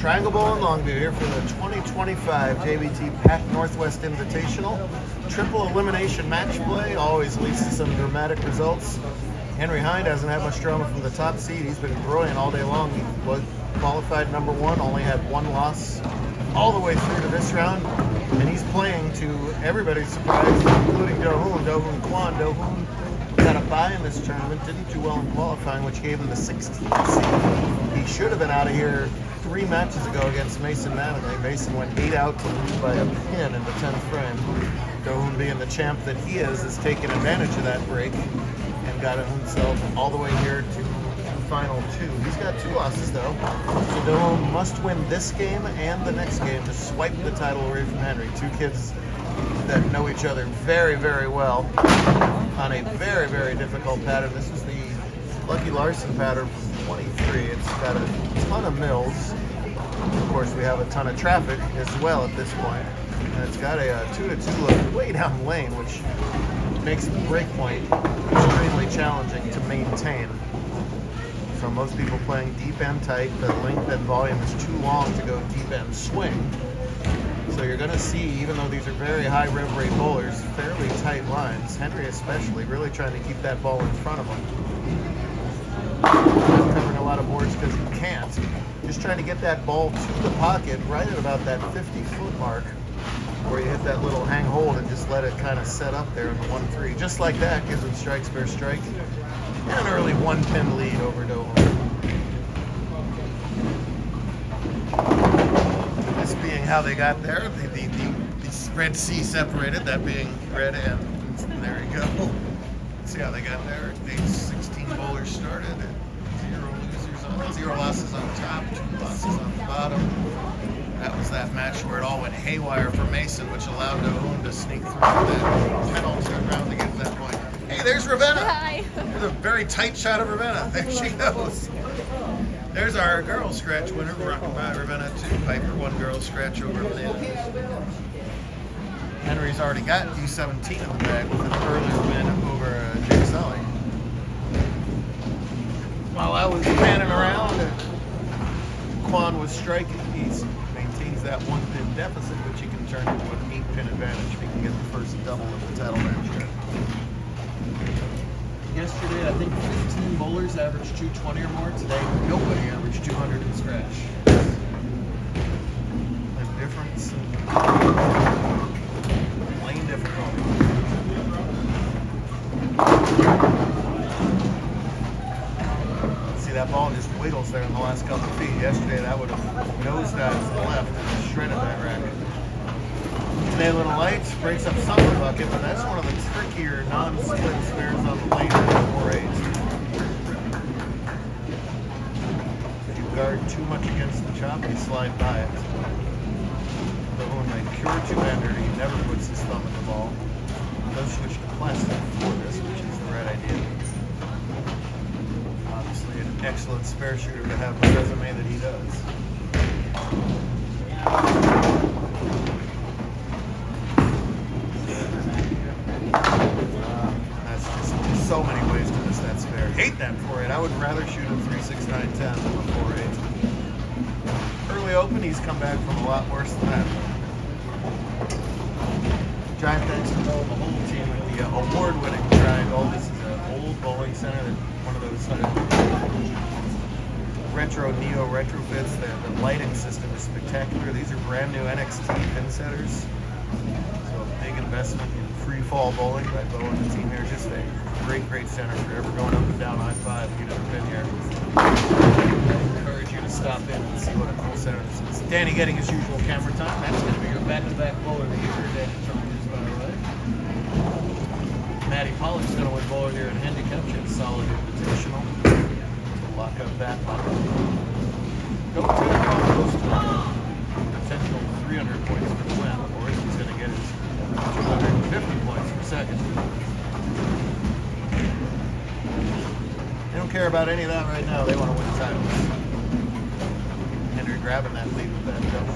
Triangle Bowl in Longview here for the 2025 JBT Pac Northwest Invitational. Triple elimination match play always leads to some dramatic results. Henry Hind hasn't had much drama from the top seed. He's been brilliant all day long. He was qualified number one, only had one loss all the way through to this round. And he's playing to everybody's surprise, including Do-Hoon Kwan. Do-Hoon got a bye in this tournament, didn't do well in qualifying, which gave him the 16th seed. He should have been out of here 3 matches ago against Mason Mattingly. Mason went 8 out to lose by a pin in the 10th frame. Do-Hoon, being the champ that he is taking advantage of that break and got himself all the way here to final 2. He's got 2 losses though, so Do-Hoon must win this game and the next game to swipe the title away from Henry. 2 kids that know each other very, very well on a very, very difficult pattern. This is the Lucky Larson pattern from 23. It's got a ton of mills. Of course, we have a ton of traffic as well at this point. And it's got a 2-2 look way down lane, which makes the break point extremely challenging to maintain. So most people playing deep end tight, the length and volume is too long to go deep end swing. So you're going to see, even though these are very high rev rate bowlers, fairly tight lines. Henry especially really trying to keep that ball in front of him. Not covering a lot of boards because he can't. Just trying to get that ball to the pocket right at about that 50-foot mark, where you hit that little hang hold and just let it kind of set up there in the 1-3. Just like that, gives him strike, spare strike, and an early 1-pin lead over Do-Hoon. This being how they got there, the Red Sea separated, that being red and there you go. See how they got there. 16 bowlers started, 0 losses on top, 2 losses on the bottom. That was that match where it all went haywire for Mason, which allowed Do-Hoon to sneak through that penalty round to get to that point. Hey, there's Ravenna. Hi. There's a very tight shot of Ravenna. There she goes. There's our girl scratch winner, rocking by Ravenna 2. Piper, 1 girl scratch over Lynn. Henry's already got U17 in the bag with an earlier win over Jake Sully. While I was panning around, Kwan was striking. He maintains that 1-pin deficit, which he can turn into an 8-pin advantage if he can get the first double of the title match here. Yesterday, I think 15 bowlers averaged 220 or more. Today, nobody averaged 200 in scratch. The difference in lane difficulty. See, that ball just wiggles there in the last couple of feet. Yesterday, that would have nosedived to the left and shredded that rack. Today, a little light, breaks up some of the bucket, but that's one of the trickier non-split spares on the lane at 4-8. If you guard too much against the chop, you slide by it. But when they pure 2-hander, he never puts his thumb in the ball. He does switch to plastic for this, which is the right idea. Obviously, an excellent spare shooter to have the resume that he does. So many ways to miss that spare. Hate that 4-8. I would rather shoot a 3-6-9-10 than a 4-8. Early open, he's come back from a lot worse than that. Giant thanks to the whole team with the award-winning Triangle. This is an old bowling center, one of those retro neo retrofits. The lighting system is spectacular. These are brand new NXT pin setters. So a big investment in free fall bowling by Bo and the team here. Just a great center for ever going up and down I-5 if you've never been here. I encourage you to stop in and see what a cool center this is. Danny getting his usual camera time. That's going to be your back-to-back bowler of the year. Danny Trumpers, by the way. Matty Pollock's going to win bowler here in handicap. She had a solid invitational. So lock up that one. Go to potential 300 points for the win, or he's going to get his 250 points per second. They don't care about any of that right now. They want to win titles. Henry grabbing that lead with that double.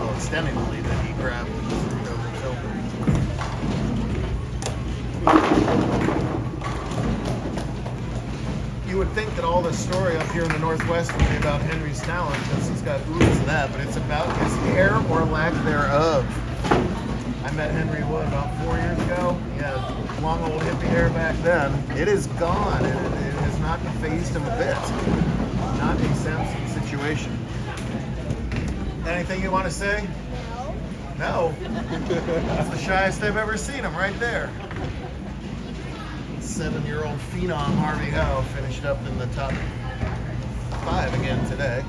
Well, extending the lead that he grabbed over Tilbury. You would think that all the story up here in the Northwest would be about Henry's talent, because he's got oodles of that, but it's about his hair or lack thereof. I met Henry, about 4 years ago? He had long old hippie hair back then. It is gone, and it has not phased him a bit. Not a Samson situation. Anything you want to say? No. That's the shyest I've ever seen him, right there. 7-year-old phenom Harvey Howe finished up in the top 5 again today.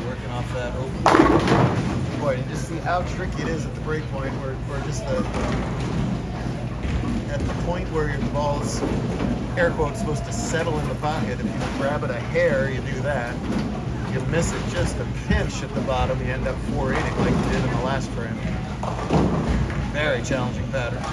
Working off that open. Boy, you just see how tricky it is at the break point, where just at the point where your ball's, air quotes, supposed to settle in the pocket. If you grab it a hair, you do that. You miss it just a pinch at the bottom, you end up 480 like you did in the last frame. Very challenging pattern.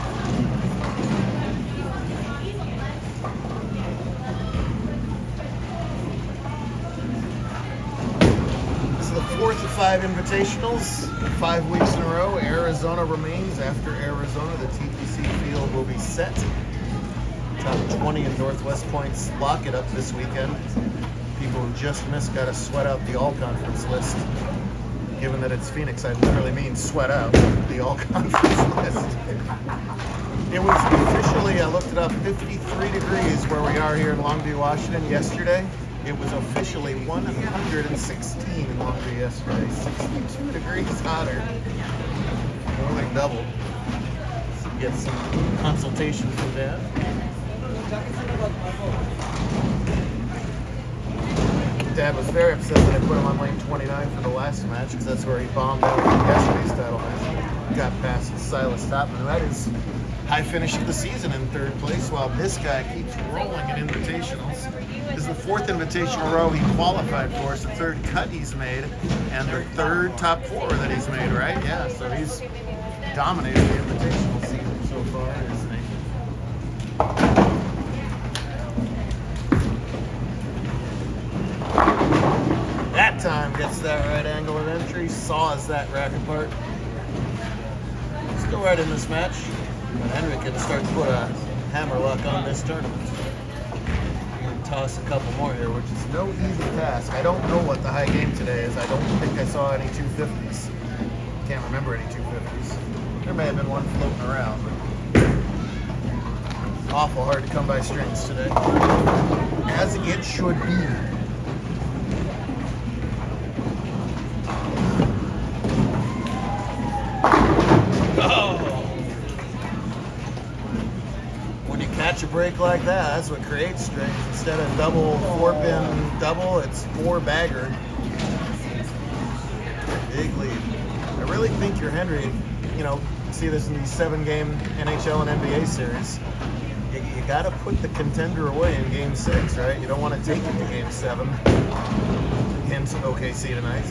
This is the 4th of 5 invitationals, 5 weeks in a row. Arizona remains. After Arizona, the TPC field will be set. Top 20 in Northwest points lock it up this weekend. People who just missed got to sweat out the all-conference list. Given that it's Phoenix, I literally mean sweat out the all-conference list. It was officially, I looked it up, 53 degrees where we are here in Longview, Washington yesterday. It was officially 116 in Longview yesterday. 62 degrees hotter. More than double. So get some consultation from Dad. Dad was very upset that I put him on lane 29 for the last match, because that's where he bombed out in yesterday's title match. Got past Silas Topman, who had his high finish of the season in 3rd place, while this guy keeps rolling in invitationals. This is the 4th invitational row he qualified for. It's the 3rd cut he's made, and the 3rd top 4 that he's made, right? Yeah, so he's dominated the invitational season so far, isn't he? That time gets that right angle of entry, saws that rack apart. Still right in this match, but Henry can start to put a hammer lock on this tournament. We're going to toss a couple more here, which is no easy task. I don't know what the high game today is. I don't think I saw any 250s. Can't remember any 250s. There may have been one floating around, but awful hard to come by strings today. As it should be. Catch a break like that, that's what creates strings. Instead of double 4-pin double, it's 4-bagger. Big lead. I really think you're Henry, see this in these 7-game NHL and NBA series. You got to put the contender away in Game 6, right? You don't want to take it to Game 7 into OKC tonight.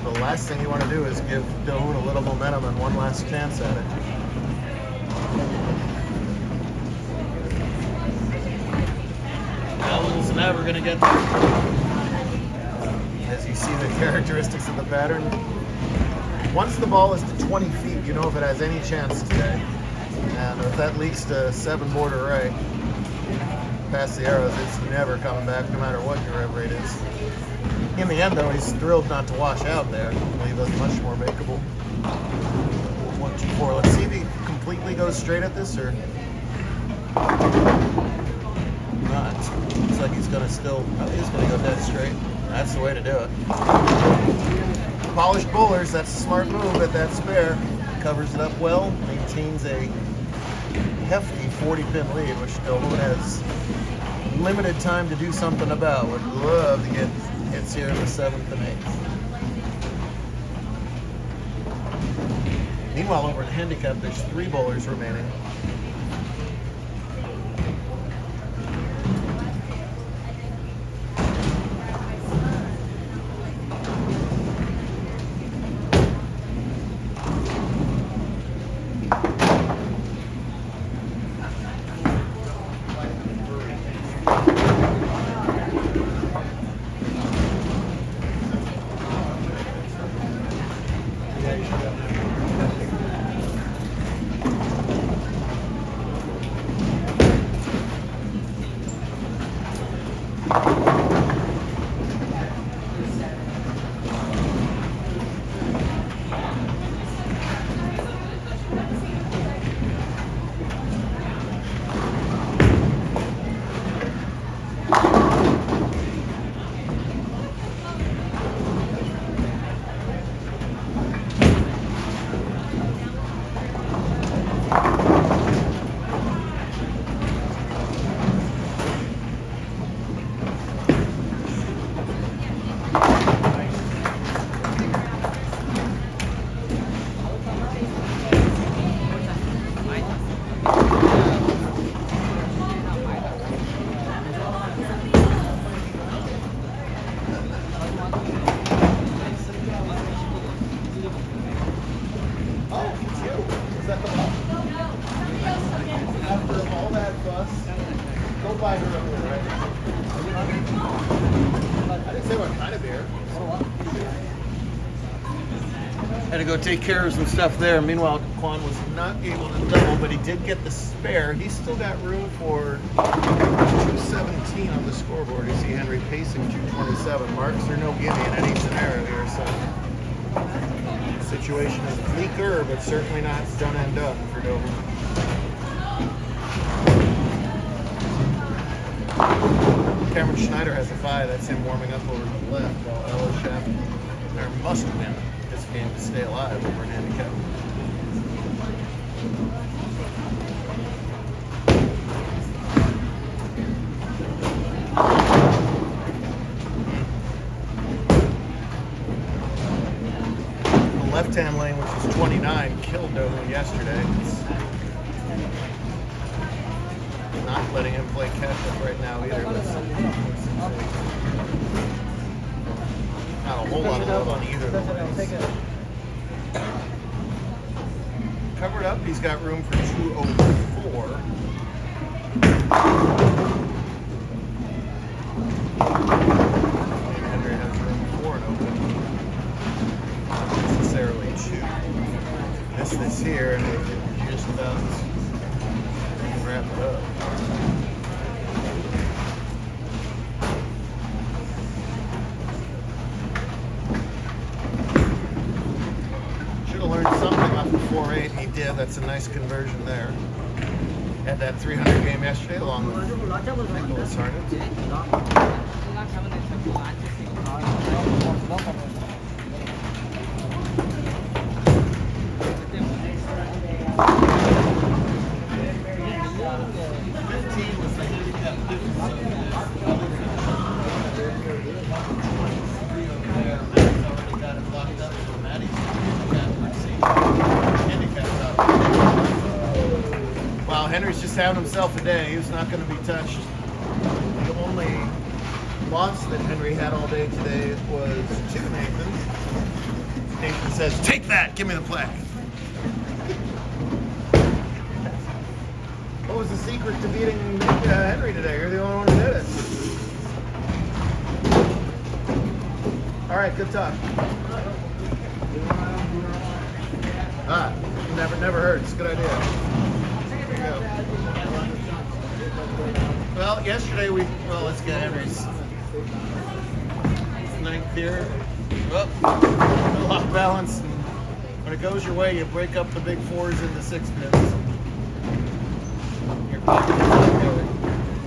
The last thing you want to do is give Doan a little momentum and one last chance at it. Never going to get there. As you see the characteristics of the pattern, once the ball is to 20 feet, you know if it has any chance today. And if that leaks to 7 border right, past the arrows, it's never coming back, no matter what your rev rate is. In the end, though, he's thrilled not to wash out there. Leave us much more makeable. 1, 2, 4. Let's see if he completely goes straight at this, or not. Looks like he's gonna still, he's gonna go dead straight. That's the way to do it. Polished bowlers, that's a smart move at that spare. Covers it up well, maintains a hefty 40-pin lead, which Doan has limited time to do something about. Would love to get hits here in the 7th and 8th. Meanwhile, over in handicap, there's 3 bowlers remaining. is at the bottom. After all that fuss, go buy her a beer right now. I didn't say what kind of beer. Had to go take care of some stuff there. Meanwhile, Quan was not able to double, but he did get the spare. He's still got room for 217 on the scoreboard. You see Henry pacing 227. Marks are no gimme in any scenario here, so the situation is bleaker, but certainly not done and done for Dover. Cameron Schneider has a 5. That's him warming up over to the left, while Ella Schaffner must win this game to stay alive over an handicap. The left-hand lane, which is 29, killed Dover yesterday. It's not letting him play catch-up right now either. Not a whole lot of love on either of the lanes. Covered up, he's got room for 204. Maybe Henry has room for an open. Not necessarily 2. This here, and we can just about wrap it up. Learned something off the 4.8, and he did. That's a nice conversion there. Had that 300 game yesterday along with Nicholas Harnett. Wow, Henry's just having himself a day. He was not going to be touched. The only loss that Henry had all day today was to Nathan. Nathan says, "Take that, give me the plaque." What was the secret to beating Henry today? You're the only one who did it. All right, good talk. Never hurts. Good idea. There you go. Well, yesterday let's get Henry's ninth here. Well, off balance. And when it goes your way, you break up the big 4s into 6 pins.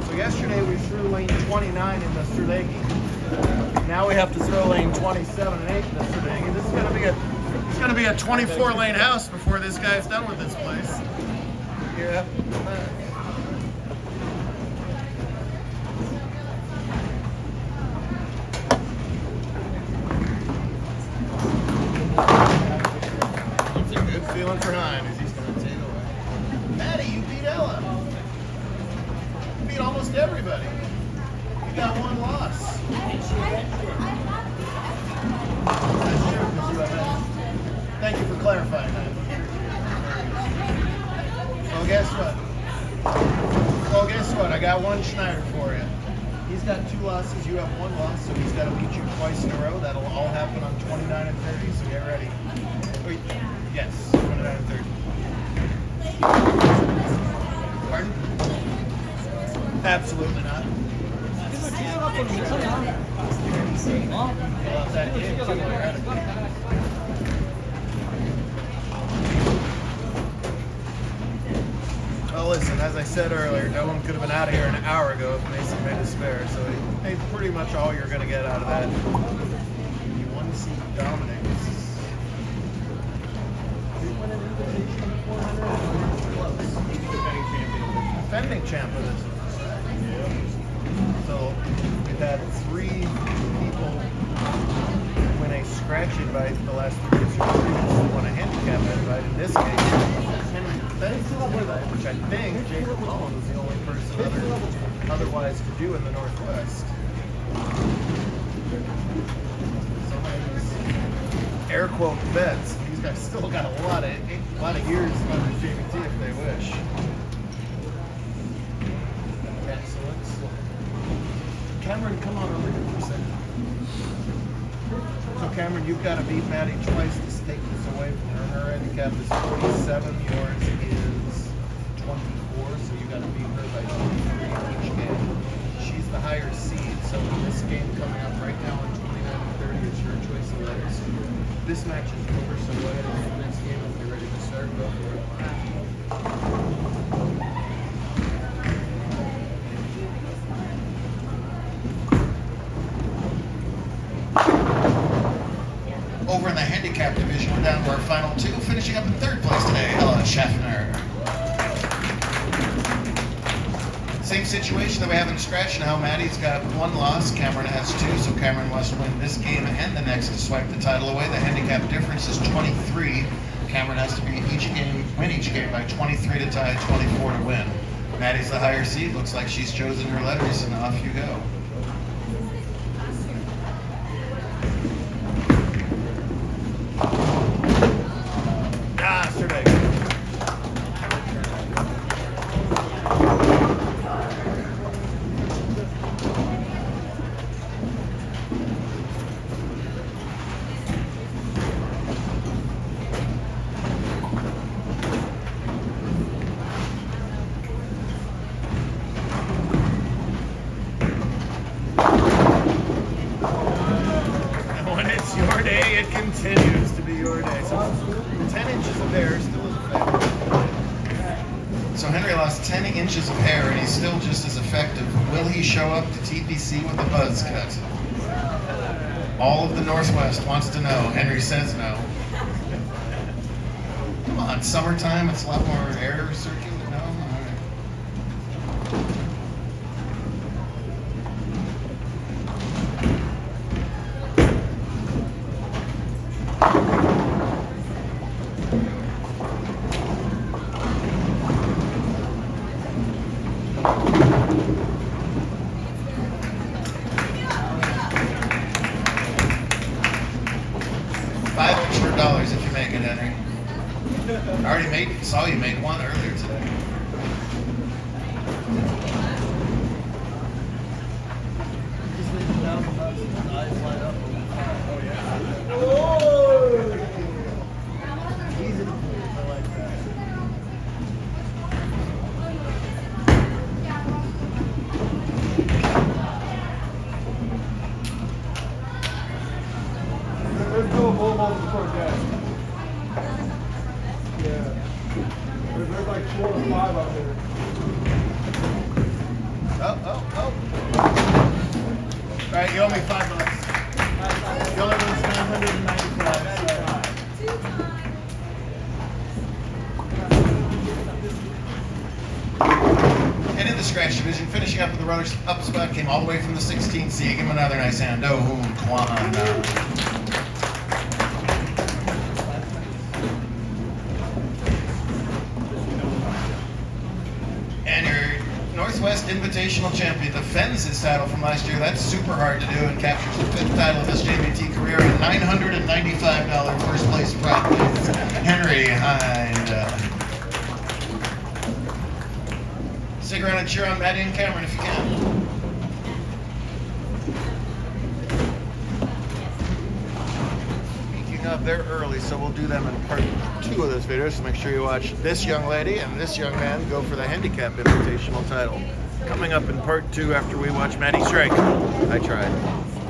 So yesterday we threw lane 29 in the Surdegi. Now we have to throw lane 27 and 8 in the Surdegi. This is going to be it's going to be a 24-lane house before this guy's done with this place. Yeah. It's a good feeling for 9 as he's going to take away. Maddie, you beat Ella. You beat almost everybody. You got 1 loss. Thank you for clarifying that. Well, guess what? I got 1 Schneider for you. He's got 2 losses. You have 1 loss, so he's got to beat you twice in a row. That'll all happen on 29 and 30, so get ready. Wait, yes, 29 and 30. Pardon? Absolutely not. Well, that kid, well, listen, as I said earlier, no one could have been out of here an hour ago if Mason made a spare, so he made pretty much all you're going to get out of that. You won to see Dominic. Defending champion. So we've had 3 people win a scratch invite the last 3 years, who won a handicap invite. In this case, Henry defends the invite, which I think Jacob Mullen was the only person otherwise to do in the Northwest. Some of these air quote vets, these guys still got a lot of years left. Cameron, you've got to beat Maddie twice to take this away from her. Her handicap is 47, yours is 24, so you got to beat her by 23 each game. She's the higher seed, so in this game coming up right now in 29 and 30, it's your choice of letters. This match is over, so go ahead and hit the next game if you're ready to start. Go for it. Over in the handicap division, we're down to our final two, finishing up in third place today. Ella Schaffner. Same situation that we have in scratch now. Maddie's got one loss, Cameron has two, so Cameron must win this game and the next to swipe the title away. The handicap difference is 23. Cameron has to win each game by 23 to tie, 24 to win. Maddie's the higher seed. Looks like she's chosen her letters, and off you go. Yesterday. When it's your day, it continues to be your day. So 10 inches of hair still is effective. So Henry lost 10 inches of hair, and he's still just as effective. Will he show up to TPC with a buzz cut? All of the Northwest wants to know. Henry says no. Come on, summertime, it's a lot more air circulating. No? All right. $5 if you make it, Henry. I already saw you made one earlier today. Just leave it down, eyes light up. Oh, yeah. Oh! Easy to pull. I like that. Let's go balls before gas. Yeah. There's like 4 or 5 out there. Oh. All right, you owe me $5. The only one's 995. And in the scratch division, finishing up with the runners-up spot, came all the way from the 16th seed. Give him another nice hand. Oh, Kwan. And your Northwest Invitational champion defends his title from last year. That's super hard to do, and captures the 5th title of his JBT career, a $995 first place prize. Henry Hind. Stick around and cheer on Maddie and Cameron if you can. Up there early, so we'll do them in part 2 of this video. So make sure you watch this young lady and this young man go for the handicap invitational title. Coming up in part 2 after we watch Maddie strike. I tried.